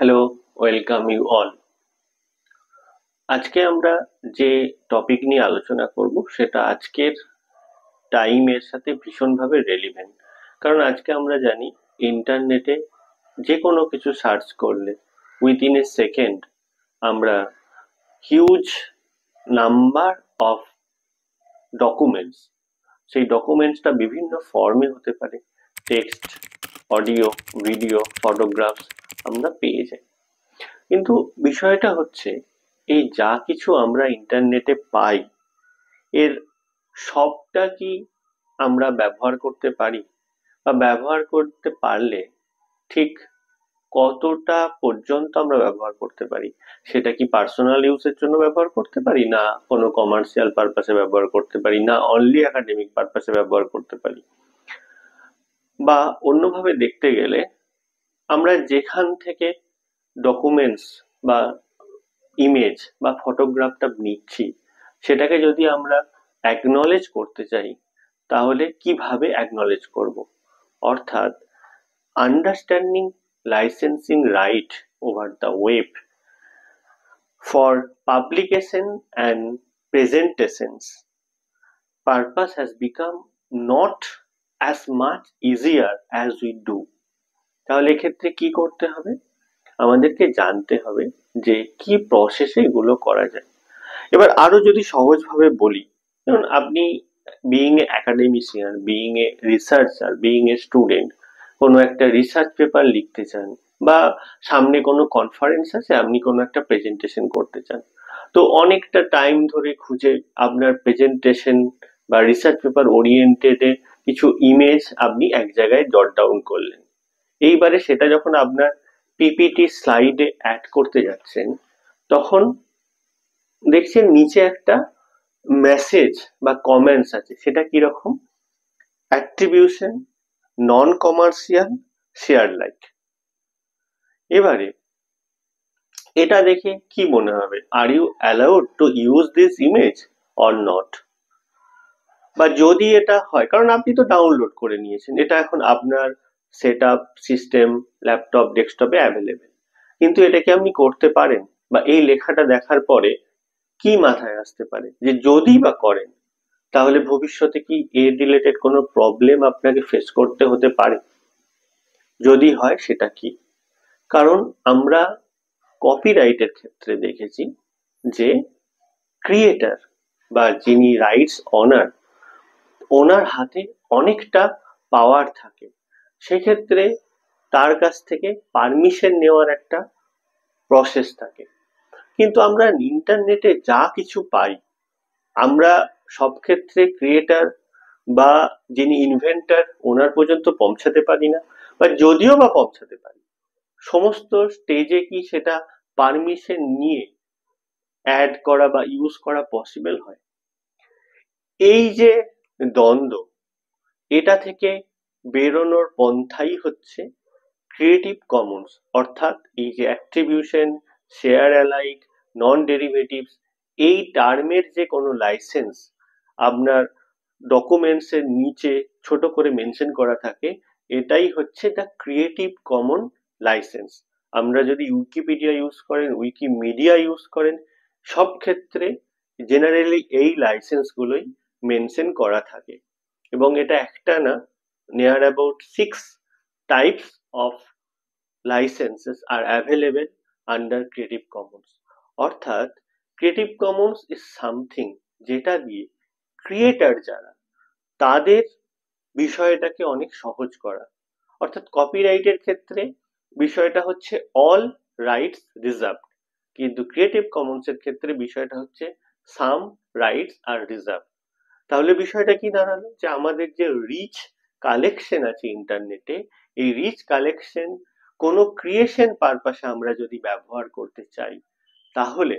Hello, welcome you all. আজকে আমরা যে টপিক নিয়ে আলোচনা করব সেটা আজকের টাইমের সাথে ভীষণভাবে রেলিভেন্ট। কারণ আজকে আমরা জানি ইন্টারনেটে যে কোনো কিছু সার্চ করলে উইদিন এ সেকেন্ড আমরা হিউজ নাম্বার অফ ডকুমেন্টস, সেই ডকুমেন্টসটা বিভিন্ন ফর্মে হতে পারে, টেক্সট, অডিও, ভিডিও, ফটোগ্রাফস আমরা পেয়ে যাই। কিন্তু বিষয়টা হচ্ছে এই যা কিছু আমরা ইন্টারনেটে পাই এর সবটা কি আমরা ব্যবহার করতে পারি, বা ব্যবহার করতে পারলে ঠিক কতটা পর্যন্ত আমরা ব্যবহার করতে পারি? সেটা কি পার্সোনাল ইউজের জন্য ব্যবহার করতে পারি, না কোনো কমার্শিয়াল পারপাসে ব্যবহার করতে পারি, না অনলি একাডেমিক পারপাসে ব্যবহার করতে পারি? বা অন্যভাবে দেখতে গেলে আমরা যেখান থেকে ডকুমেন্টস বা ইমেজ বা ফটোগ্রাফটা নিচ্ছি সেটাকে যদি আমরা অ্যাকনলেজ করতে চাই তাহলে কিভাবে অ্যাকনলেজ করব? অর্থাৎ understanding licensing right over the web for publication and presentations purpose has become not as much easier as we do. তাহলে এক্ষেত্রে কি করতে হবে? আমাদেরকে জানতে হবে যে কি প্রসেসে এগুলো করা যায়। এবার আরো যদি সহজভাবে বলি, যেমন আপনি being a academician, being a researcher, being a student কোনো একটা রিসার্চ পেপার লিখতে চান, বা সামনে কোনো কনফারেন্স আছে, আপনি কোনো একটা প্রেজেন্টেশন করতে চান, তো অনেকটা টাইম ধরে খুঁজে আপনার প্রেজেন্টেশন বা রিসার্চ পেপার ওরিয়েন্টেড কিছু ইমেজ আপনি এক জায়গায় জট ডাউন করলেন। এইবারে সেটা যখন আপনার পিপিটি স্লাইডে অ্যাড করতে যাচ্ছেন তখন দেখছেন নিচে একটা মেসেজ বা কমেন্টস আছে, সেটা কিরকম? Attribution, non commercial, share like. এবারে এটা দেখে কি মনে হবে? Are you allowed to use this image or not? বা যদি এটা হয়, কারণ আপনি তো ডাউনলোড করে নিয়েছেন, এটা এখন আপনার সেট আপ সিস্টেম, ল্যাপটপ, ডেস্কটপে অ্যাভেলেবেল, কিন্তু এটা কি আপনি করতে পারেন? বা এই লেখাটা দেখার পরে কি মাথায় আসতে পারে যে যদি বা করেন তাহলে ভবিষ্যতে কি এর রিলেটেড কোনো প্রবলেম আপনাকে ফেস করতে হতে পারে? যদি হয় সেটা কি? কারণ আমরা কপিরাইটের ক্ষেত্রে দেখেছি যে ক্রিয়েটার বা যিনি রাইটস অনার, ওনার হাতে অনেকটা পাওয়ার থাকে। সেক্ষেত্রে তার কাছ থেকে পারমিশন নেওয়ার একটা প্রসেস থাকে। কিন্তু আমরা ইন্টারনেটে যা কিছু পাই আমরা সব ক্ষেত্রে ক্রিয়েটার বা যিনি ইনভেন্টর ওনার পর্যন্ত পৌঁছাতে পারি না, বা যদিও বা পৌঁছাতে পারি সমস্ত স্টেজে কি সেটা পারমিশন নিয়ে অ্যাড করা বা ইউজ করা পসিবল হয়? এই যে দ্বন্দ্ব, এটা থেকে বেরোনোর পন্থাই হচ্ছে ক্রিয়েটিভ কমন্স। অর্থাৎ এই যে অ্যাট্রিবিউশন, শেয়ার অ্যালাইক, নন ডেরিভেটিভস, এই টার্মের যে কোনো লাইসেন্স আপনার ডকুমেন্টস এর নিচে ছোট করে মেনশন করা থাকে, এটাই হচ্ছে দ্য ক্রিয়েটিভ কমন লাইসেন্স। আমরা যদি উইকিপিডিয়া ইউজ করেন, উইকিমিডিয়া ইউজ করেন, সব ক্ষেত্রে জেনারেলি এই লাইসেন্স গুলোই মেনশন করা থাকে। এবং এটা একটা না, near about 6 types of licenses are available under Creative Commons. অর্থাৎ ক্রিয়েটিভ কমন্স ইজ সামথিং যেটা দিয়ে ক্রিয়েটার যারা তাদের বিষয়টাকে অনেক সহজ করা। অর্থাৎ কপিরাইটের ক্ষেত্রে বিষয়টা হচ্ছে অল রাইটস রিজার্ভড, কিন্তু ক্রিয়েটিভ কমন্স এর ক্ষেত্রে বিষয়টা হচ্ছে সাম রাইটস আর রিজার্ভ। তাহলে বিষয়টা কি দাঁড়ালো? যে আমাদের যে রিচ কালেকশন আছে ইন্টারনেটে, এই রিচ কালেকশন কোনো ক্রিয়েশন পারপাসে আমরা যদি ব্যবহার করতে চাই তাহলে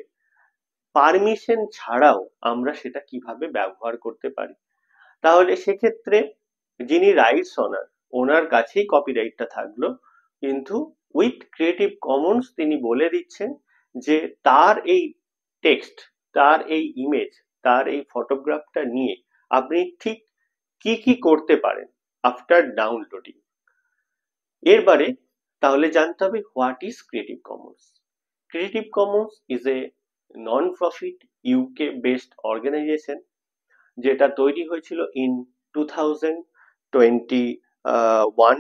পারমিশন ছাড়াও আমরা সেটা কিভাবে ব্যবহার করতে পারি? তাহলে সেক্ষেত্রে যিনি রাইটস অনার ওনার কাছেই কপিরাইটটা থাকলো, কিন্তু উইথ ক্রিয়েটিভ কমন্স তিনি বলে দিচ্ছেন যে তার এই টেক্সট, তার এই ইমেজ, তার এই ফটোগ্রাফটা নিয়ে আপনি ঠিক কি কি করতে পারেন আফটার ডাউনলোডিং। এরবারে তাহলে জানতে হবে what is creative commons. Creative commons is a non profit UK based organisation, যেটা তৈরি হয়েছিল in 2021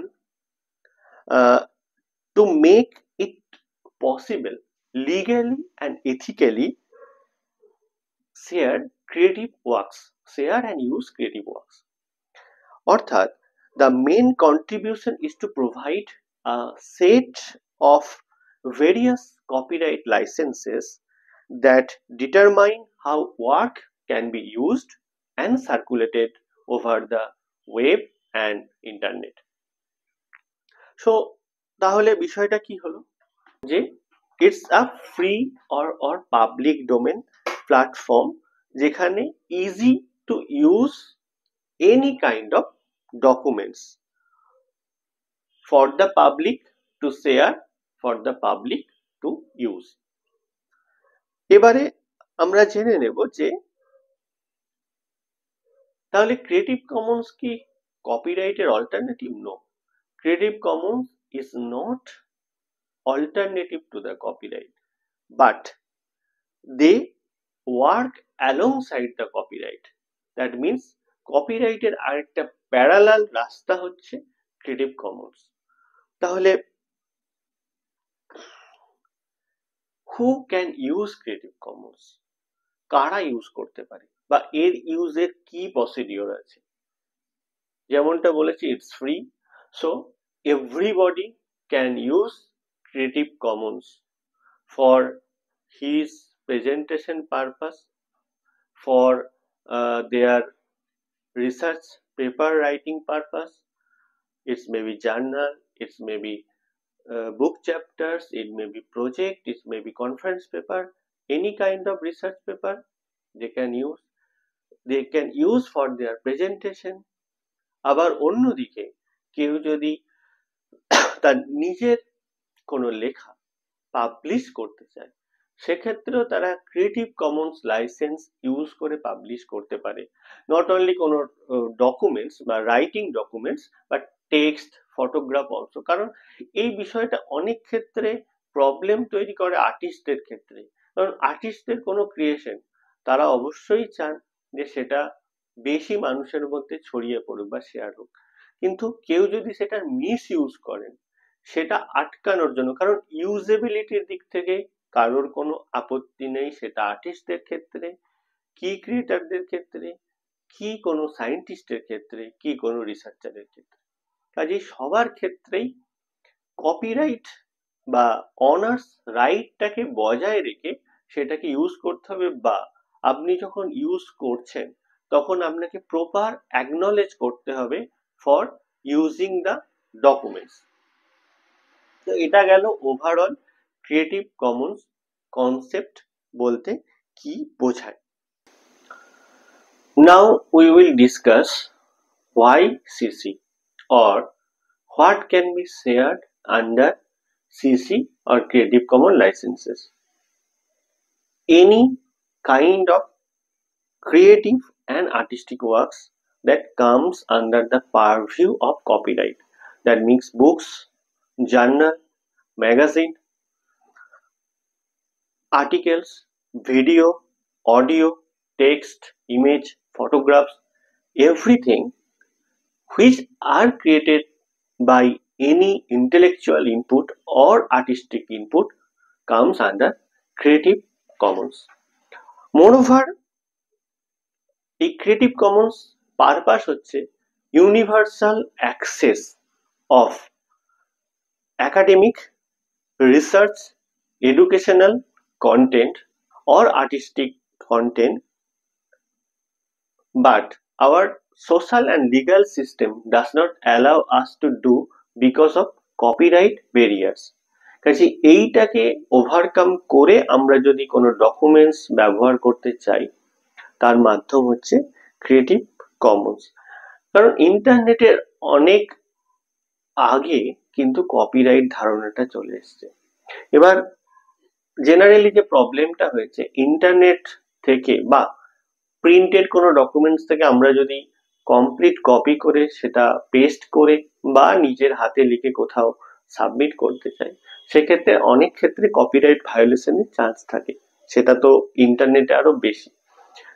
to make it possible legally and ethically share and use creative works. অর্থাৎ the main contribution is to provide a set of various copyright licenses that determine how work can be used and circulated over the web and internet. So তাহলে বিষয়টা কি হলো, যে it's a free or public domain platform যেখানে easy to use any kind of documents for the public to share, for the public to use. এবারে আমরা জেনে নেব যে তাহলে ক্রিয়েটিভ কমন্স কি কপিরাইটের alternative? No, creative commons is not alternative to the copyright, but they work alongside the copyright. That means কপিরাইটের আরেকটা প্যারালাল রাস্তা হচ্ছে ক্রিয়েটিভ কমন্স। তাহলে who can use creative Commons? কারা ইউজ করতে পারে বা এর ইউজের কি প্রসিডিওর আছে? যেমনটা বলেছি, it's free, so everybody can use Creative Commons for his presentation purpose, for their research paper writing purpose. It may be journal, it may be book chapters, it may be project, it may be conference paper, any kind of research paper they can use for their presentation. আবার অন্যদিকে কেউ যদি তার নিজের কোনো লেখা publish করতে চায়, সেক্ষেত্রেও তারা ক্রিয়েটিভ কমন্স লাইসেন্স ইউজ করে পাবলিশ করতে পারে। নট অনলি কোনো ডকুমেন্টস বা writing documents, but text, photograph also. কারণ এই বিষয়টা অনেক ক্ষেত্রে প্রবলেম তৈরি করে আর্টিস্টদের ক্ষেত্রে, কারণ আর্টিস্টদের কোনো ক্রিয়েশন তারা অবশ্যই চান যে সেটা বেশি মানুষের মধ্যে ছড়িয়ে পড়ুক বা শেয়ার হোক, কিন্তু কেউ যদি সেটা মিস ইউজ করেন সেটা আটকানোর জন্য, কারণ ইউজেবিলিটির দিক থেকে কারোর কোনো আপত্তি নেই, সেটা আর্টিস্টদের ক্ষেত্রে কি, ক্রিয়েটারদের ক্ষেত্রে কি, কোনো সায়েন্টিস্টের ক্ষেত্রে কি, কোনো রিসার্চারের ক্ষেত্রে। কাজেই সবার ক্ষেত্রেই কপিরাইট বা অনার্স রাইটটাকে বজায় রেখে সেটাকে ইউজ করতে হবে, বা আপনি যখন ইউজ করছেন তখন আপনাকে প্রপার অ্যাকনলেজ করতে হবে ফর ইউজিং দ্য ডকুমেন্টস। তো এটা গেল ওভারঅল ক্রিয়েটিভ কমন্স কনসেপ্ট বলতে কি বোঝায়। Now we will discuss why CC or what can be shared under CC or Creative Commons licenses. Any kind of creative and artistic works that comes under the purview of copyright, that means books, journal, magazine, articles, video, audio, text, image, photographs, everything which are created by any intellectual input or artistic input comes under Creative Commons. Moreover, এই creative Commons purpose হচ্ছে universal access of academic, research, educational content or artistic content, but our social and legal system does not allow us to do because of copyright barriers. কাজে এইটাকে overcome করে আমরা যদি কোনো documents ব্যবহার করতে চাই, তার মাধ্যম হচ্ছে ক্রিয়েটিভ কমন্স। কারণ ইন্টারনেটের অনেক আগে কিন্তু কপিরাইট ধারণাটা চলে এসছে। এবার জেনারেলি যে প্রবলেমটা হয়েছে, ইন্টারনেট থেকে বা প্রিন্টেড কোনো ডকুমেন্টস থেকে আমরা যদি কমপ্লিট কপি করে সেটা পেস্ট করে বা নিজের হাতে লিখে কোথাও সাবমিট করতে চাই, সেক্ষেত্রে অনেক ক্ষেত্রে কপিরাইট ভায়োলেশনের চান্স থাকে, সেটা তো ইন্টারনেটে আরো বেশি।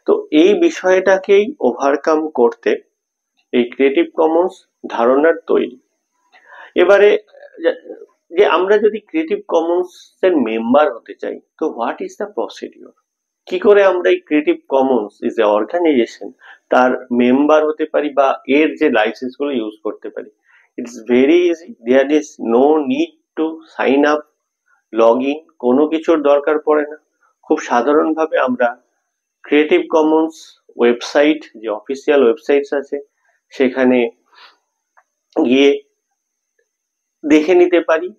তো এই বিষয়টাকেই ওভারকাম করতে এই ক্রিয়েটিভ কমন্স ধারণার তৈরি। এবারে যে আমরা যদি ক্রিয়েটিভ কমন্স এর মেম্বার হতে চাই, তো হোয়াট ইজ দ্য প্রসিডিওর, কি করে আমরা এই creative commons is a organisation তার মেম্বার হতে পারি বা এর যে লাইসেন্স গুলো ইউজ করতে পারি? It's very easy, there is no need to sign up, log in, কোনো কিছুর দরকার পড়ে না। খুব সাধারণভাবে আমরা ক্রিয়েটিভ কমন্স ওয়েবসাইট, যে অফিসিয়াল ওয়েবসাইটস আছে, সেখানে গিয়ে দেখে নিতে পারি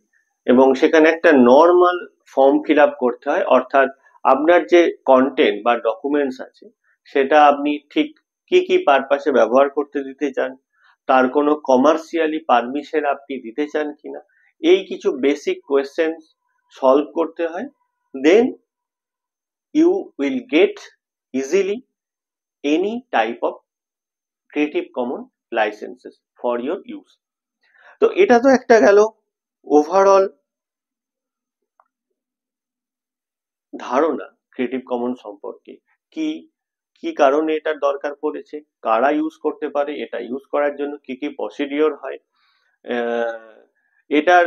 এবং সেখানে একটা নর্মাল ফর্ম ফিল আপ করতে হয়, অর্থাৎ আপনার যে কন্টেন্ট বা ডকুমেন্টস আছে সেটা আপনি ঠিক কি কি পারপাসে ব্যবহার করতে দিতে চান, তার কোনো কমার্শিয়ালি পারমিশন আপনি দিতে চান কিনা, এই কিছু বেসিক কোয়েশ্চেন সলভ করতে হয়। Then you will get easily any type of creative common licences for your use. তো এটা তো একটা গেল ওভারঅল ধারণা ক্রিয়েটিভ কমন সম্পর্কে, কি কি কারণে এটার দরকার পড়েছে, কারা ইউজ করতে পারে, এটা ইউজ করার জন্য কি কি প্রসিডিওর হয়, এটার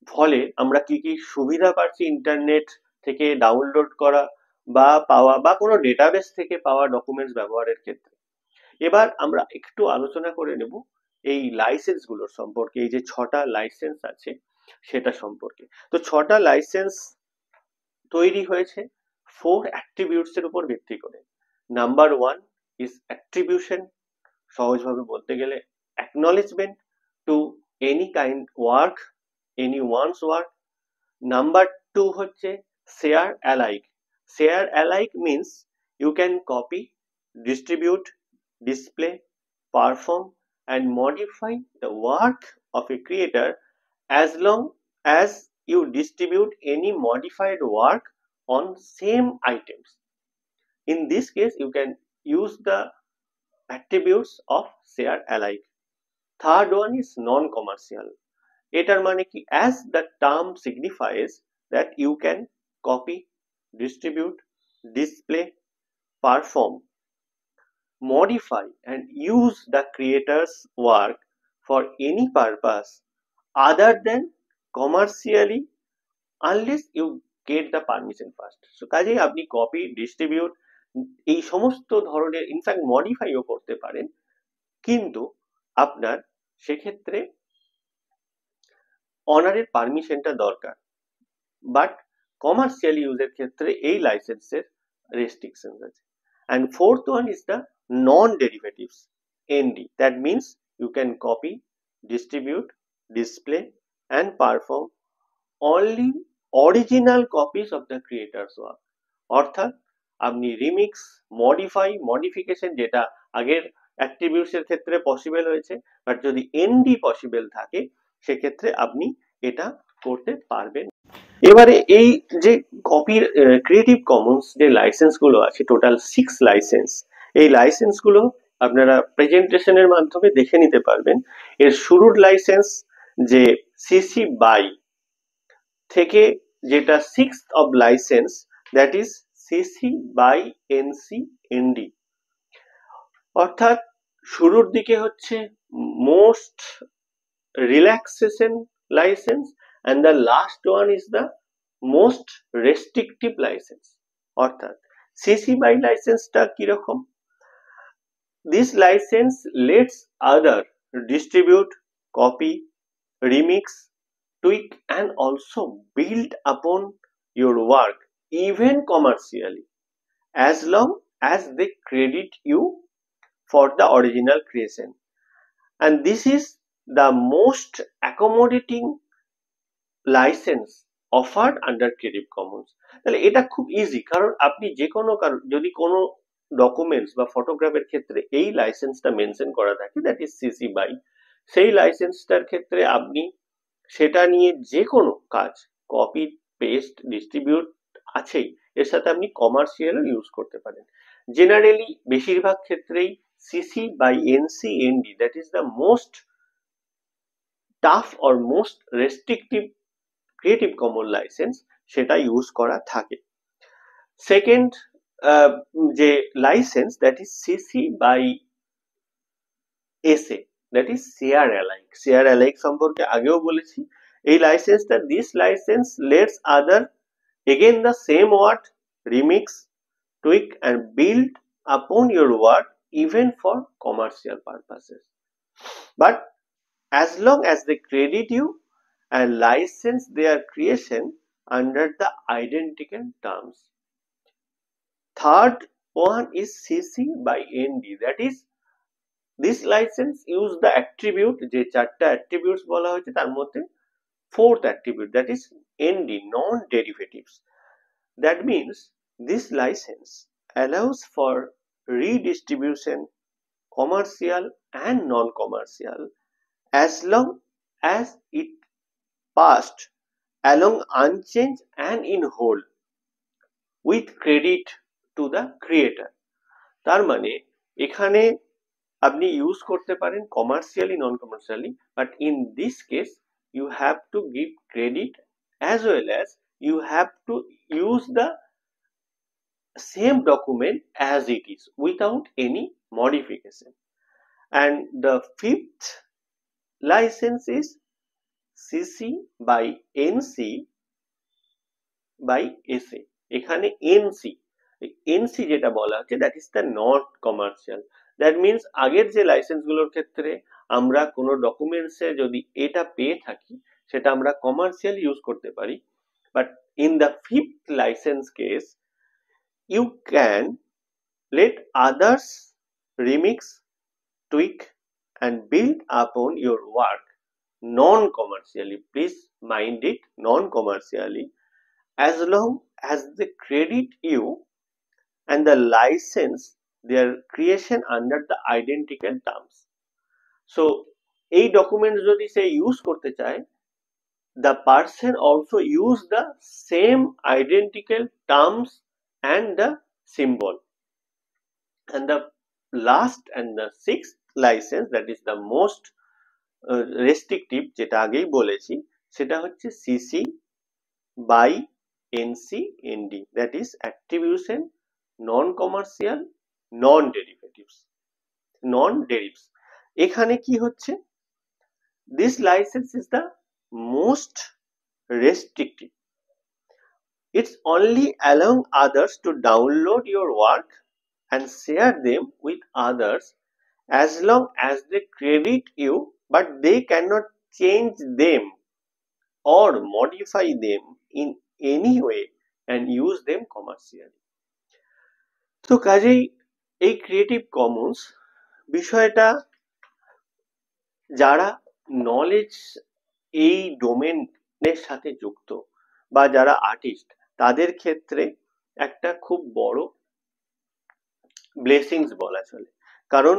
ফলে আমরা কি কি সুবিধা পাচ্ছি ইন্টারনেট থেকে ডাউনলোড করা বা পাওয়া বা কোনো ডেটাবেস থেকে পাওয়া ডকুমেন্টস ব্যবহারের ক্ষেত্রে। এবার আমরা একটু আলোচনা করে নেব এই লাইসেন্স গুলোর সম্পর্কে, এই যে 6টা লাইসেন্স আছে সেটা সম্পর্কে। তো 6টা লাইসেন্স তৈরি হয়েছে 4 অ্যাট্রিবিউটস এর উপর ভিত্তি করে। নাম্বার 1 ইজ অ্যাট্রিবিউশন, সহজভাবে বলতে গেলে acknowledgement to any kind work, any one's work. Number 2 হচ্ছে share alike. Share alike means you can copy, distribute, display, perform and modify the work of a creator as long as you distribute any modified work on same items. In this case, you can use the attributes of share alike. Third one is non-commercial. এটার মানে কি, as the term signifies that you can copy, distribute, display, perform, modify and use the creator's work for any purpose other than commercially unless you get the permission first. So কাজেই আপনি copy, distribute এই সমস্ত ধরনের in fact মডিফাইও করতে পারেন, কিন্তু আপনার সেক্ষেত্রে অনারের পারমিশনটা দরকার। বাট কমার্শিয়াল ইউজের ক্ষেত্রে এই লাইসেন্সের রেস্ট্রিকশন আছে। And fourth one is the non-derivatives, ND. That means you can copy, distribute, display and perform only original copies of the creator's work. অর্থাৎ আপনি রিমিক্স, মডিফাই, মডিফিকেশন যেটা আগের অ্যাট্রিবিউটস এর ক্ষেত্রে পসিবল হয়েছে, বাট যদি এনডি পসিবল থাকে সেক্ষেত্রে আপনি এটা করতে পারবেন। এবারে এই যে কপির ক্রিয়েটিভ কমন্স যে লাইসেন্স গুলো আছে, টোটাল 6 লাইসেন্স, এই লাইসেন্স গুলো আপনারা প্রেজেন্টেশনের মাধ্যমে দেখে নিতে পারবেন। এর শুরুর লাইসেন্স যে সিসি বাই থেকে যেটা 6th of licence, that is CC by NC ND. অর্থাৎ শুরুর দিকে হচ্ছে most relaxation licence and the last one is the most restrictive license. অর্থাৎ সিসি বাই লাইসেন্সটা কিরকম, this license lets other distribute, copy, remix, tweak and also build upon your work even commercially as long as they credit you for the original creation, and this is the most accommodating licence offered under creative Commons. তাহলে এটা খুব easy, কারণ আপনি যে কোনো যদি কোনো documents বা ফটোগ্রাফের ক্ষেত্রে এই লাইসেন্সটা মেনশন করা থাকে, দ্যাট ইজ সিসি বাই, সেই লাইসেন্সটার ক্ষেত্রে আপনি সেটা নিয়ে যে কোনো কাজ, কপি, পেস্ট, ডিস্ট্রিবিউট আছেই, এর সাথে আপনি কমার্শিয়াল ইউজ করতে পারেন। জেনারেলি বেশিরভাগ ক্ষেত্রেই CC by NC ND, that is the most tough or most restrictive creative common licence সেটা ইউজ করা থাকে। সেকেন্ড যে licence that is CC by SA, that is share alike. Share alike সম্পর্কে আগেও বলেছি। এই লাইসেন্সটা, this licence lets other again the same word remix, tweak and build upon your work even for commercial purposes, but as long as they credit you and license their creation under the identical terms. Third one is CC by ND, that is this license use the attribute, যে চারটা attributes বলা হয়েছে তার মধ্যে fourth attribute, that is ND, non-derivatives. That means this license allows for redistribution, commercial and non-commercial, as long as it passed along unchanged and in whole with credit to the creator. তার মানে এখানে আপনি use করতে পারেন commercially, non commercially, but in this case you have to give credit as well as you have to use the same document as it is without any modification. And the fifth license is CC by NC by SA. এখানে NC যেটা বলা হচ্ছে that is the not commercial. That means আগের যে licence গুলোর ক্ষেত্রে আমরা কোনো ডকুমেন্টসে যদি এটা পেয়ে থাকি সেটা আমরা কমার্শিয়াল ইউজ করতে পারি, but in the fifth licence case you can let others remix, tweak and build upon your work non-commercially. Please mind it, non-commercially, as long as they credit you and the license their creation under the identical terms. So এই document যদি সে use করতে চায়, the person also use the same identical terms and the symbol. And the last and the sixth license, that is the most restrictive, যেটা আগেই বলেছি, সেটা হচ্ছে CC by NC ND, that is attribution, non-commercial, non-derivatives, non-derivatives. এখানে কি হচ্ছে, this license is the most restrictive. It's only allowing others to download your work and share them with others as long as they credit you, but they cannot change them or modify them in any way and use them commercially. তো কাজেই এই creative Commons বিষয়টা যারা knowledge এই ডোমেনের সাথে যুক্ত বা যারা আর্টিস্ট তাদের ক্ষেত্রে একটা খুব বড় ব্লেসিংস বলা চলে। কারণ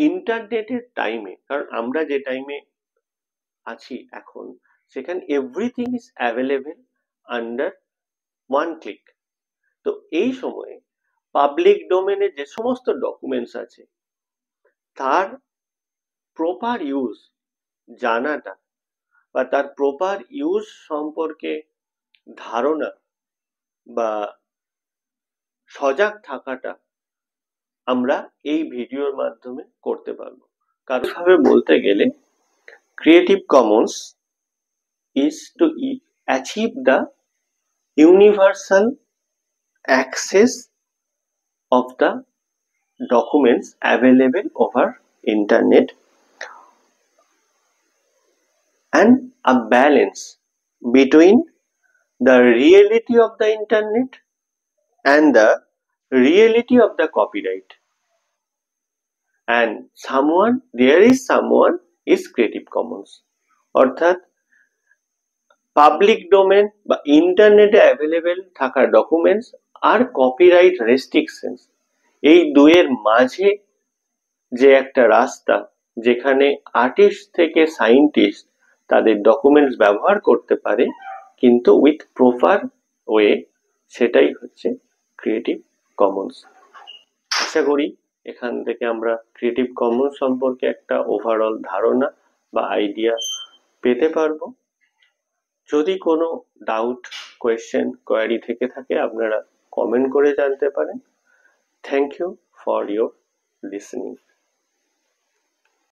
ইন্টারনেটের টাইমে, কারণ আমরা যে টাইমে আছি এখন, সেখানে everything is available under one click. তো এই সময়ে পাবলিক ডোমেনে যে সমস্ত ডকুমেন্টস আছে তার প্রপার ইউজ জানাটা বা তার প্রপার ইউজ সম্পর্কে ধারণা বা সজাগ থাকাটা আমরা এই ভিডিওর মাধ্যমে করতে পারবো। কারণ ভাবে বলতে গেলে creative Commons is to achieve the universal access of the documents available over internet and a balance between the reality of the internet and the reality of the copyright. And there is someone is Creative Commons. অর্থাৎ public domain বা ইন্টারনেটে available থাকা documents are copyright restrictions, এই দুয়ের মাঝে যে একটা রাস্তা যেখানে আর্টিস্ট থেকে সায়েন্টিস্ট তাদের ডকুমেন্টস ব্যবহার করতে পারে কিন্তু উইথ প্রপার ওয়ে, সেটাই হচ্ছে ক্রিয়েটিভ কমন্স। আশা করি এখান থেকে আমরা ক্রিয়েটিভ কমন্স সম্পর্কে একটা ওভারঅল ধারণা বা আইডিয়া পেতে পারবো। যদি কোনো ডাউট, কোয়েশ্চেন, কোয়ারি থেকে থাকে আপনারা কমেন্ট করে জানতে পারেন। Thank you for your listening.